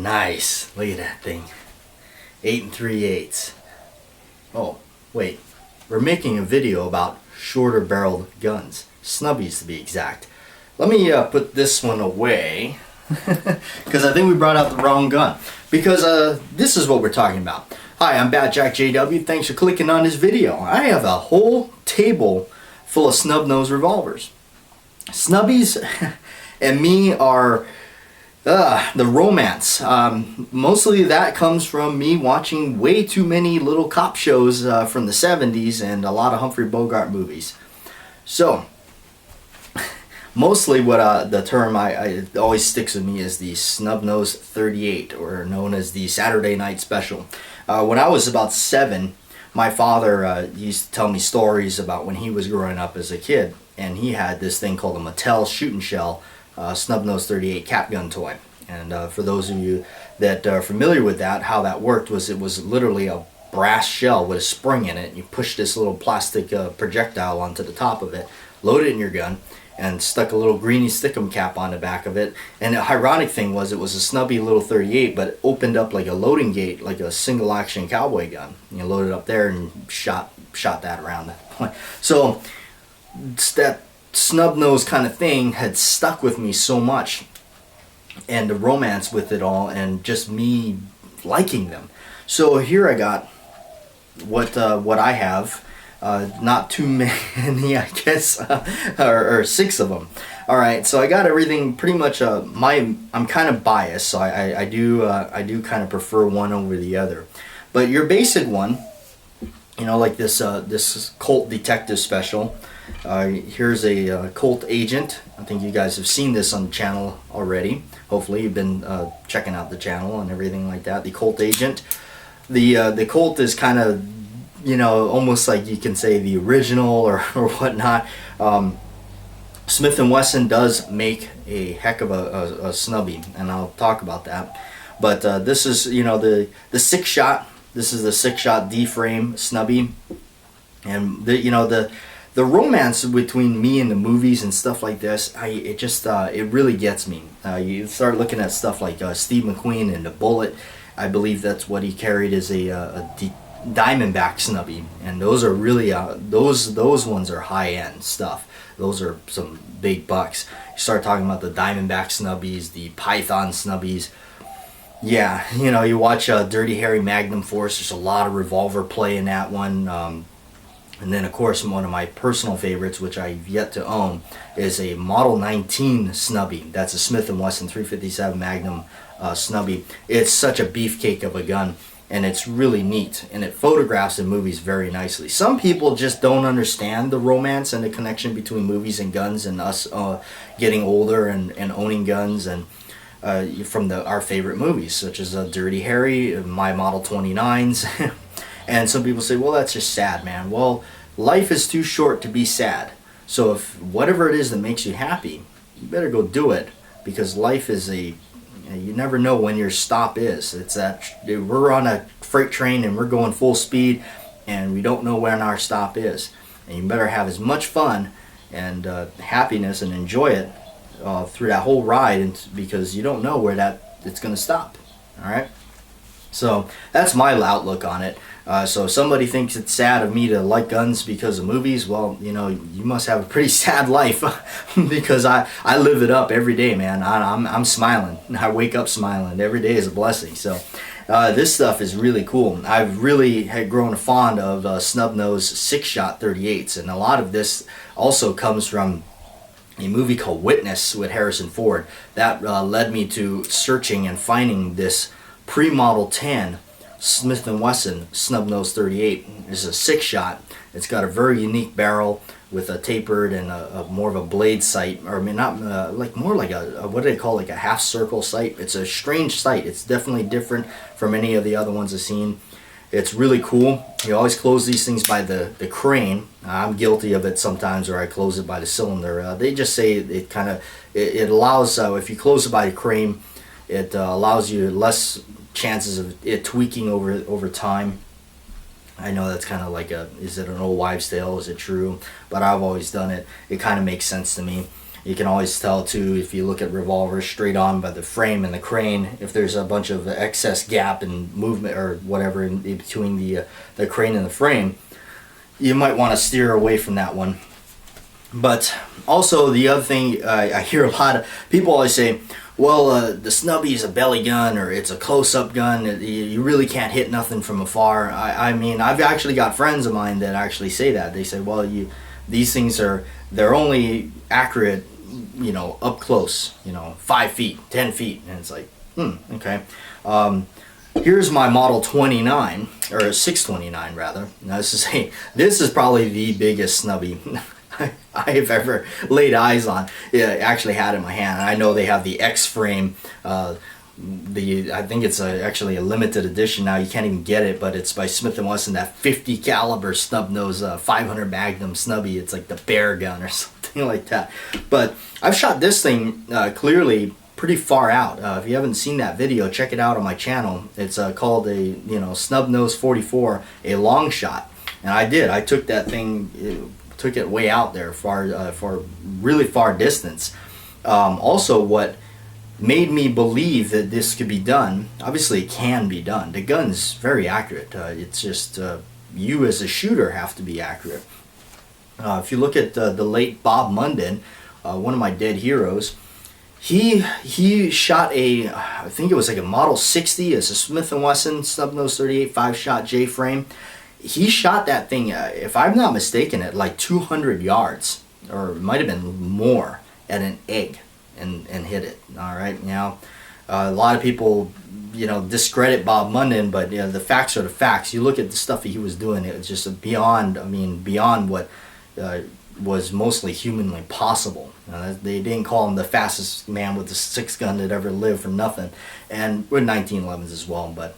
Nice. Look at that thing. 8 3/8. Oh, wait. We're making a video about shorter barreled guns. Snubbies to be exact. Let me put this one away. Because I think we brought out the wrong gun. Because this is what we're talking about. Hi, I'm BATJAC J.W. Thanks for clicking on this video. I have a whole table full of Snubnose revolvers. Snubbies and me are the romance. Mostly that comes from me watching way too many little cop shows from the 70s and a lot of Humphrey Bogart movies. So, mostly what the term I always sticks with me is the Snubnose 38, or known as the Saturday Night Special. When I was about 7, my father used to tell me stories about when he was growing up as a kid, and he had this thing called a Mattel shoot and shell Snubnose 38 cap gun toy. And for those of you that are familiar with that, how that worked was it was literally a brass shell with a spring in it, and you push this little plastic projectile onto the top of it, load it in your gun, and stuck a little greeny stickum cap on the back of it. And the ironic thing was it was a snubby little 38, but it opened up like a loading gate, like a single action cowboy gun. You load it up there and shot that around that point. So that Snubnose kind of thing had stuck with me so much, and the romance with it all, and just me liking them. So here I got what I have. Not too many, I guess, or 6 of them. All right, so I got everything pretty much. I'm kind of biased, so I do kind of prefer one over the other. But your basic one, you know, like this Colt Detective Special. Here's a Colt Agent. I think you guys have seen this on the channel already. Hopefully you've been checking out the channel and everything like that. The Colt Agent. The Colt is kind of, you know, almost like you can say the original or whatnot. Smith & Wesson does make a heck of a snubby, and I'll talk about that. But this is, you know, the 6-shot. This is the 6-shot D-frame snubby, and the romance between me and the movies and stuff like this, it really gets me. You start looking at stuff like Steve McQueen and the Bullet. I believe that's what he carried as a Diamondback snubby, and those are really those ones are high-end stuff. Those are some big bucks. You start talking about the Diamondback snubbies, the Python snubbies. Yeah, you know, you watch Dirty Harry Magnum Force. There's a lot of revolver play in that one. And then, of course, one of my personal favorites, which I've yet to own, is a Model 19 snubby. That's a Smith & Wesson 357 Magnum snubby. It's such a beefcake of a gun, and it's really neat, and it photographs in movies very nicely. Some people just don't understand the romance and the connection between movies and guns, and us getting older and owning guns, and from our favorite movies, such as Dirty Harry, my Model 29s. And some people say, well, that's just sad, man. Well, life is too short to be sad. So if whatever it is that makes you happy, you better go do it, because life is you never know when your stop is. It's that we're on a freight train and we're going full speed, and we don't know when our stop is. And you better have as much fun and happiness and enjoy it through that whole ride, because you don't know where it's going to stop. All right. So that's my outlook on it. So if somebody thinks it's sad of me to like guns because of movies, well, you know, you must have a pretty sad life, because I live it up every day, man. I'm smiling. I wake up smiling. Every day is a blessing. So this stuff is really cool. I've really had grown fond of Snubnose 6-shot 38s, and a lot of this also comes from a movie called Witness with Harrison Ford. That led me to searching and finding this pre-Model 10 Smith & Wesson Snubnose 38. It's a 6-shot. It's got a very unique barrel with a tapered and a more of a blade sight, or I mean, not like more like a what do they call, like a half circle sight. It's a strange sight. It's definitely different from any of the other ones I've seen. It's really cool. You always close these things by the crane. I'm guilty of it sometimes, or I close it by the cylinder. They just say it allows, if you close it by the crane, it allows you less chances of it tweaking over time. I know that's kind of like is it an old wives' tale? Is it true? But I've always done it. It kind of makes sense to me. You can always tell too, if you look at revolvers straight on by the frame and the crane, if there's a bunch of excess gap and movement or whatever in between the crane and the frame, you might want to steer away from that one. But also the other thing, I hear a lot of people always say, well, the Snubby is a belly gun or it's a close-up gun. You really can't hit nothing from afar. I mean, I've actually got friends of mine that actually say that. They say, well, these things they're only accurate, you know, up close, you know, 5 feet, 10 feet. And it's like, okay. Here's my Model 29, or 629 rather. Now this is probably the biggest Snubby I've ever laid eyes on. Yeah, I actually had in my hand. I know they have the X frame. I think it's actually a limited edition now. You can't even get it, but it's by Smith & Wesson. That 50 caliber Snubnose 500 Magnum Snubby. It's like the bear gun or something like that. But I've shot this thing clearly pretty far out. If you haven't seen that video, check it out on my channel. It's called a Snubnose 44, a long shot, and I took that thing. Took it way out there, for really far distance. Also, what made me believe that this could be done, obviously it can be done. The gun's very accurate. It's just you as a shooter have to be accurate. If you look at the late Bob Munden, one of my dead heroes, he shot I think it was like a Model 60, it's a Smith & Wesson Snubnose 38 5-shot J-frame. He shot that thing, if I'm not mistaken, at like 200 yards, or it might have been more, at an egg, and hit it. All right, now a lot of people, discredit Bob Munden, but the facts are the facts. You look at the stuff that he was doing; it was just beyond. I mean, beyond what was mostly humanly possible. They didn't call him the fastest man with the 6-gun that ever lived for nothing, and with 1911s as well, but.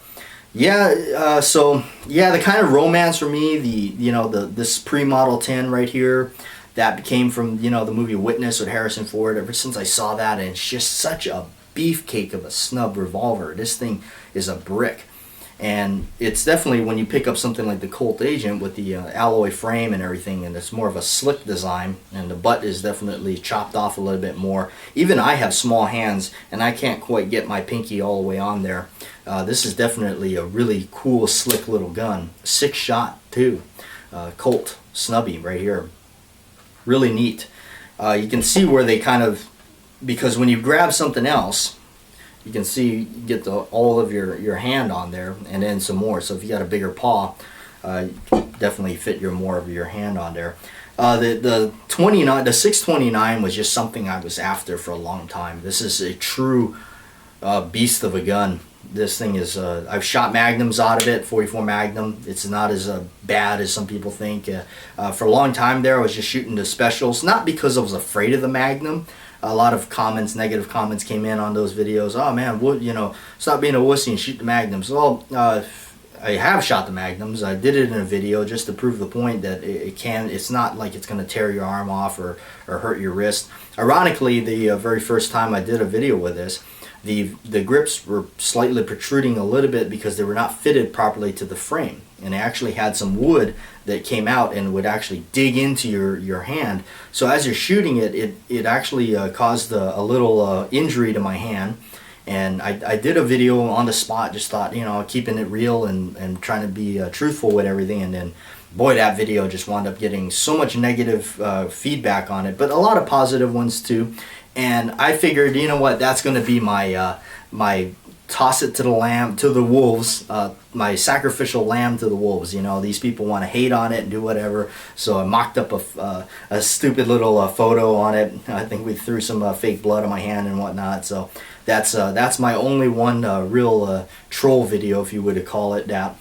Yeah, so yeah, the kind of romance for me, this pre-Model 10 right here, that came from the movie Witness with Harrison Ford. Ever since I saw that, and it's just such a beefcake of a snub revolver. This thing is a brick, and it's definitely, when you pick up something like the Colt Agent with the alloy frame and everything, and it's more of a slick design, and the butt is definitely chopped off a little bit more. Even I have small hands, and I can't quite get my pinky all the way on there. This is definitely a really cool, slick little gun. 6-shot too. Colt Snubby right here. Really neat. You can see where they kind of, because when you grab something else, you can see you get all of your hand on there, and then some more. So if you got a bigger paw, you can definitely fit more of your hand on there. The 629 was just something I was after for a long time. This is a true beast of a gun. This thing is, I've shot magnums out of it, 44 Magnum. It's not as bad as some people think. For a long time there, I was just shooting the specials, not because I was afraid of the Magnum. A lot of comments, negative comments came in on those videos. Oh man, stop being a wussy and shoot the Magnums. Well, I have shot the Magnums. I did it in a video just to prove the point that it's not like it's going to tear your arm off or hurt your wrist. Ironically, the very first time I did a video with this, the grips were slightly protruding a little bit because they were not fitted properly to the frame, and it actually had some wood that came out and would actually dig into your hand. So as you're shooting it actually caused a little injury to my hand. And I did a video on the spot, just thought, keeping it real and trying to be truthful with everything. And then, boy, that video just wound up getting so much negative feedback on it, but a lot of positive ones too. And I figured, that's going to be my toss it to the wolves, my sacrificial lamb to the wolves. These people want to hate on it and do whatever. So I mocked up a stupid little photo on it. I think we threw some fake blood on my hand and whatnot. So that's my only one real troll video, if you would call it that.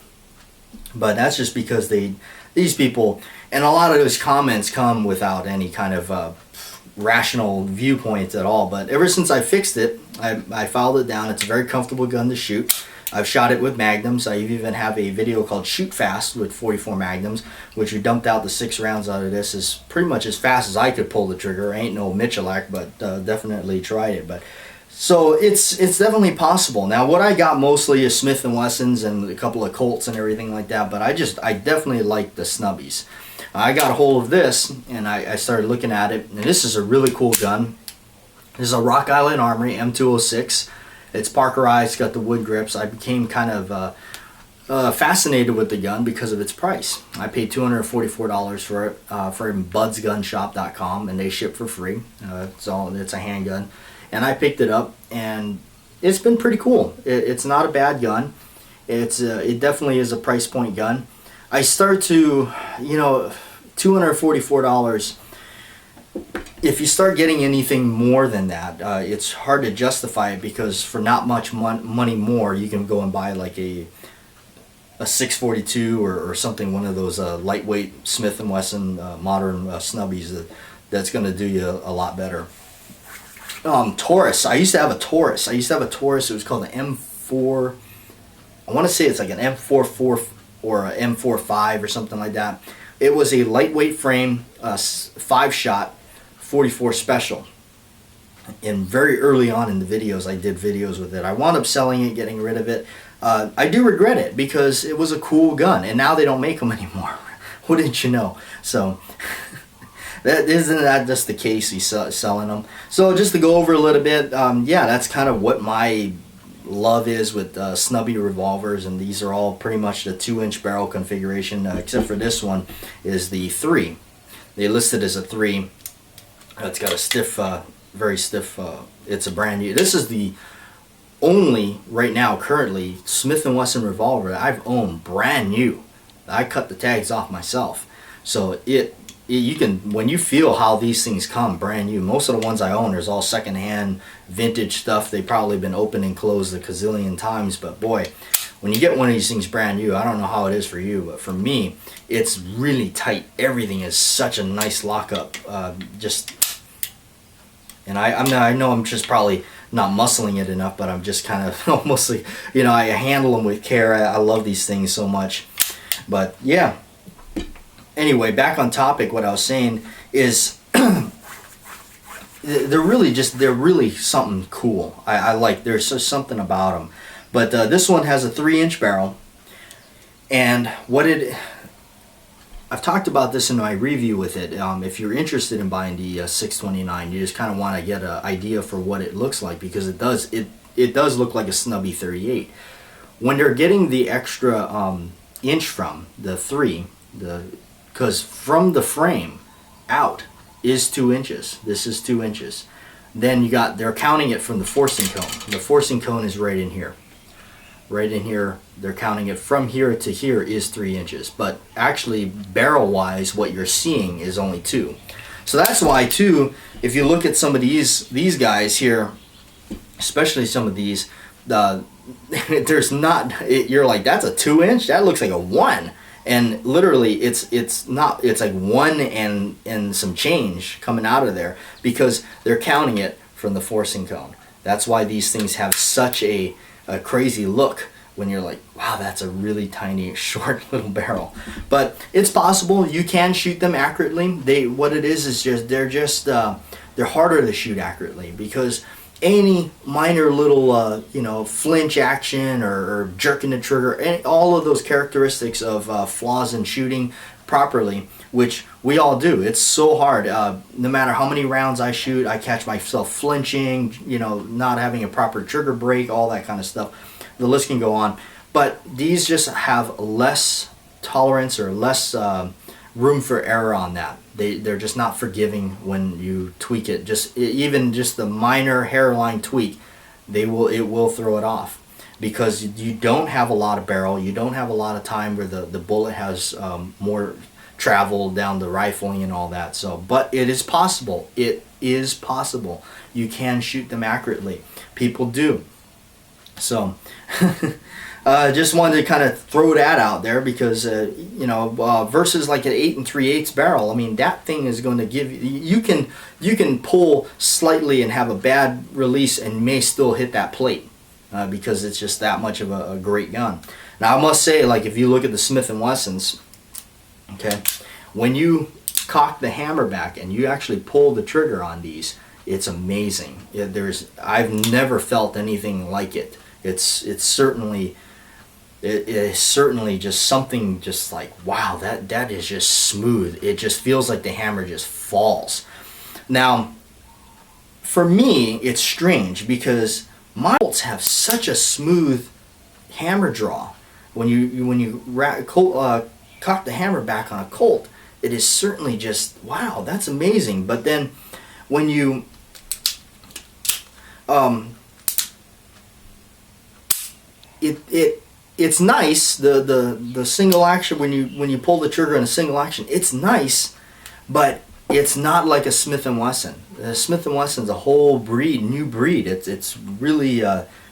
But that's just because these people, and a lot of those comments come without any kind of rational viewpoints at all. But ever since I fixed it, I filed it down. It's a very comfortable gun to shoot. I've shot it with magnums. I even have a video called Shoot Fast with 44 Magnums, which we dumped out the 6 rounds out of this as pretty much as fast as I could pull the trigger. I ain't no Michelak, but definitely tried it. But so it's definitely possible. Now what I got mostly is Smith & Wessons and a couple of Colts and everything like that, but I definitely like the Snubbies. I got a hold of this and I started looking at it, and this is a really cool gun. This is a Rock Island Armory M206. It's Parkerized, it's got the wood grips. I became kind of fascinated with the gun because of its price. I paid $244 for it from budsgunshop.com, and they ship for free. It's a handgun, and I picked it up, and it's been pretty cool. It's not a bad gun. It definitely is a price point gun. I start to, $244. If you start getting anything more than that, it's hard to justify it, because for not much money more, you can go and buy like a 642 or something, one of those lightweight Smith & Wesson modern snubbies that's going to do you a lot better. Taurus. I used to have a Taurus. It was called an M4. I want to say it's like an M44 or an M45 or something like that. It was a lightweight frame, 5-shot 44 special. And very early on in the videos, I did videos with it. I wound up selling it, getting rid of it. I do regret it, because it was a cool gun, and now they don't make them anymore. Wouldn't you know? So isn't that just the case? He's selling them. So just to go over a little bit, yeah, that's kind of what my love is with snubby revolvers, and these are all pretty much the 2-inch barrel configuration, except for this one is the 3. They listed as a 3. It's got a stiff, very stiff. It's a brand new. This is the only right now currently Smith & Wesson revolver I've owned brand new. I cut the tags off myself, so you can, when you feel how these things come brand new. Most of the ones I own is all secondhand vintage stuff. They've probably been opened and closed a gazillion times, but boy, when you get one of these things brand new, I don't know how it is for you, but for me, it's really tight. Everything is such a nice lockup. And I know I'm just probably not muscling it enough, but I'm just kind of almost like, I handle them with care. I love these things so much. But yeah. Anyway, back on topic, what I was saying is they're really something cool. I like, there's just something about them. But this one has a 3-inch barrel, and I've talked about this in my review with it. If you're interested in buying the 629, you just kind of want to get an idea for what it looks like, because it does look like a snubby 38. When they're getting the extra inch from the 3, because from the frame out is 2 inches. This is 2 inches. Then they're counting it from the forcing cone. The forcing cone is right in here. Right in here, they're counting it from here to here is 3 inches. But actually, barrel-wise, what you're seeing is only 2. So that's why, too, if you look at some of these guys here, especially some of these, there's not, you're like, that's a 2-inch? That looks like a 1. And literally, it's not. It's like 1 and some change coming out of there, because they're counting it from the forcing cone. That's why these things have such a crazy look when you're like, wow, that's a really tiny, short little barrel. But it's possible. You can shoot them accurately. What it is just they're harder to shoot accurately, because any minor little flinch action or jerking the trigger, all of those characteristics of flaws in shooting properly, which we all do. It's so hard. No matter how many rounds I shoot, I catch myself flinching, not having a proper trigger break, all that kind of stuff. The list can go on. But these just have less tolerance or less room for error on that. They're just not forgiving when you tweak it. Even just the minor hairline tweak, it will throw it off, because you don't have a lot of barrel. You don't have a lot of time where the bullet has more travel down the rifling and all that. So, but it is possible. It is possible. You can shoot them accurately. People do. So just wanted to kind of throw that out there, because versus like an 8 3/8 barrel, I mean, that thing is going to give you can pull slightly and have a bad release and may still hit that plate, because it's just that much of a great gun. Now I must say, like, if you look at the Smith & Wessons, okay, when you cock the hammer back and you actually pull the trigger on these, it's amazing. I've never felt anything like it. It's certainly it is certainly just something just like, wow, that is just smooth. It just feels like the hammer just falls. Now, for me, it's strange because my Colts have such a smooth hammer draw. When you cock the hammer back on a Colt, it is certainly just, wow, that's amazing. But then when you it's nice, the single action, when you pull the trigger in a single action, it's nice, but it's not like a Smith & Wesson. Smith & Wesson's a whole new breed. It's really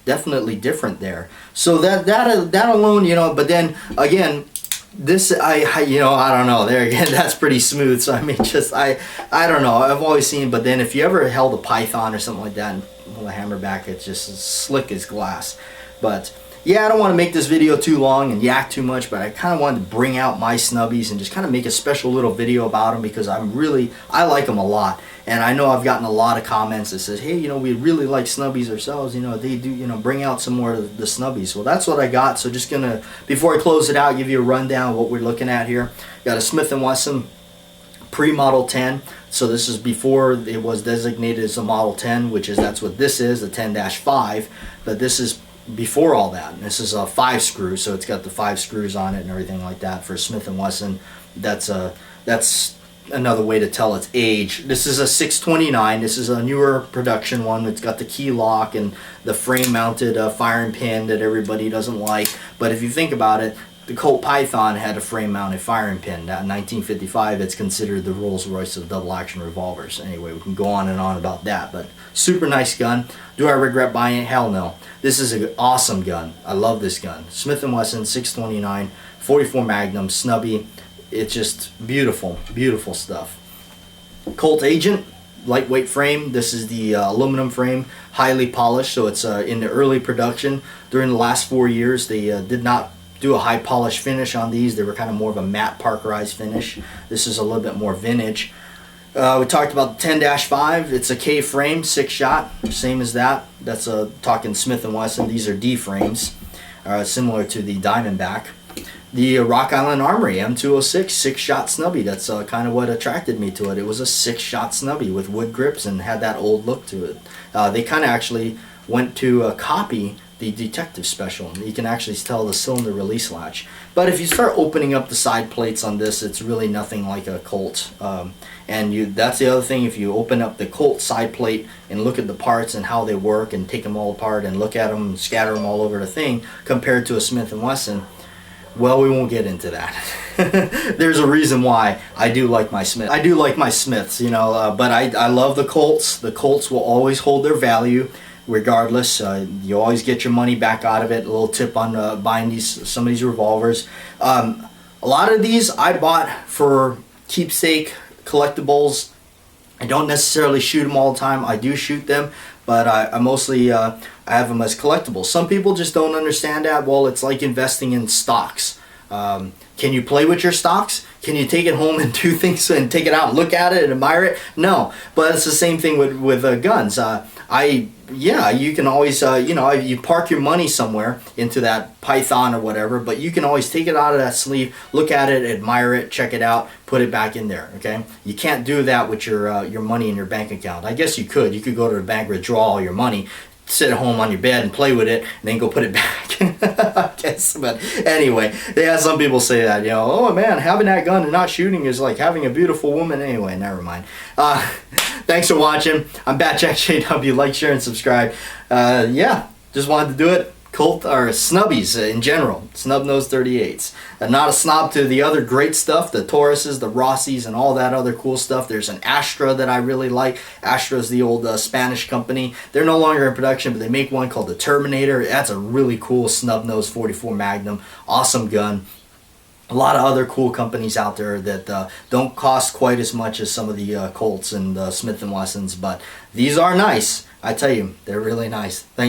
definitely different there. So that alone, you know. But then again, this I you know, I don't know. There again, that's pretty smooth. So I mean, just I don't know. I've always seen. But then if you ever held a python or something like that and pull a hammer back, it's just as slick as glass. But yeah, I don't want to make this video too long and yak too much, but I kind of wanted to bring out my snubbies and just kind of make a special little video about them because I like them a lot. And I know I've gotten a lot of comments that says, hey, you know, we really like snubbies ourselves. You know, they do, you know, bring out some more of the snubbies. Well, that's what I got. So just going to, before I close it out, give you a rundown of what we're looking at here. Got a Smith & Wesson pre-Model 10. So this is before it was designated as a Model 10, which is, that's what this is, the 10-5. But this is before all that. And this is a 5-screw, so it's got the 5 screws on it and everything like that. For Smith & Wesson, that's another way to tell its age. This is a 629. This is a newer production one. It's got the key lock and the frame mounted firing pin that everybody doesn't like. But if you think about it, the Colt Python had a frame mounted firing pin. Now in 1955, it's considered the Rolls Royce of double action revolvers. Anyway, we can go on and on about that, but super nice gun. Do I regret buying it? Hell no. This is an awesome gun. I love this gun. Smith & Wesson 629 44 Magnum snubby. It's just beautiful, beautiful stuff. Colt Agent, lightweight frame. This is the aluminum frame, highly polished, so it's in the early production. During the last 4 years, they did not do a high polish finish on these. They were kind of more of a matte parkerized finish. This is a little bit more vintage. We talked about the 10-5. It's a K frame, 6-shot, same as that. That's talking Smith & Wesson. These are D frames, similar to the Diamondback. The Rock Island Armory M206 6-shot snubby. That's kind of what attracted me to it. It was a 6-shot snubby with wood grips and had that old look to it. They kind of actually went to copy the Detective Special. You can actually tell the cylinder release latch. But if you start opening up the side plates on this, it's really nothing like a Colt. And that's the other thing, if you open up the Colt side plate and look at the parts and how they work and take them all apart and look at them and scatter them all over the thing, compared to a Smith & Wesson, well, we won't get into that. There's a reason why I do like my Smith. I do like my Smiths, you know, but I love the Colts. The Colts will always hold their value. Regardless, you always get your money back out of it. A little tip on buying some of these revolvers. A lot of these I bought for keepsake collectibles. I don't necessarily shoot them all the time. I do shoot them, but I mostly I have them as collectibles. Some people just don't understand that. Well, it's like investing in stocks. Can you play with your stocks? Can you take it home and do things and take it out and look at it and admire it? No, but it's the same thing with guns. Yeah, you can always, you know, you park your money somewhere into that Python or whatever, but you can always take it out of that sleeve, look at it, admire it, check it out, put it back in there, okay? You can't do that with your money in your bank account. I guess you could. You could go to the bank, withdraw all your money, sit at home on your bed and play with it, and then go put it back. I guess, but anyway, yeah, some people say that, you know, oh man, having that gun and not shooting is like having a beautiful woman. Anyway, never mind. Thanks for watching. I'm BATJAC J.W. Like, share, and subscribe. Yeah, just wanted to do it. Colt or snubbies in general, Snubnose 38s. Not a snob to the other great stuff, the Tauruses, the Rossies, and all that other cool stuff. There's an Astra that I really like. Astra's the old Spanish company. They're no longer in production, but they make one called the Terminator. That's a really cool Snubnose 44 Magnum. Awesome gun. A lot of other cool companies out there that don't cost quite as much as some of the Colts and Smith & Wessons, but these are nice. I tell you, they're really nice. Thanks.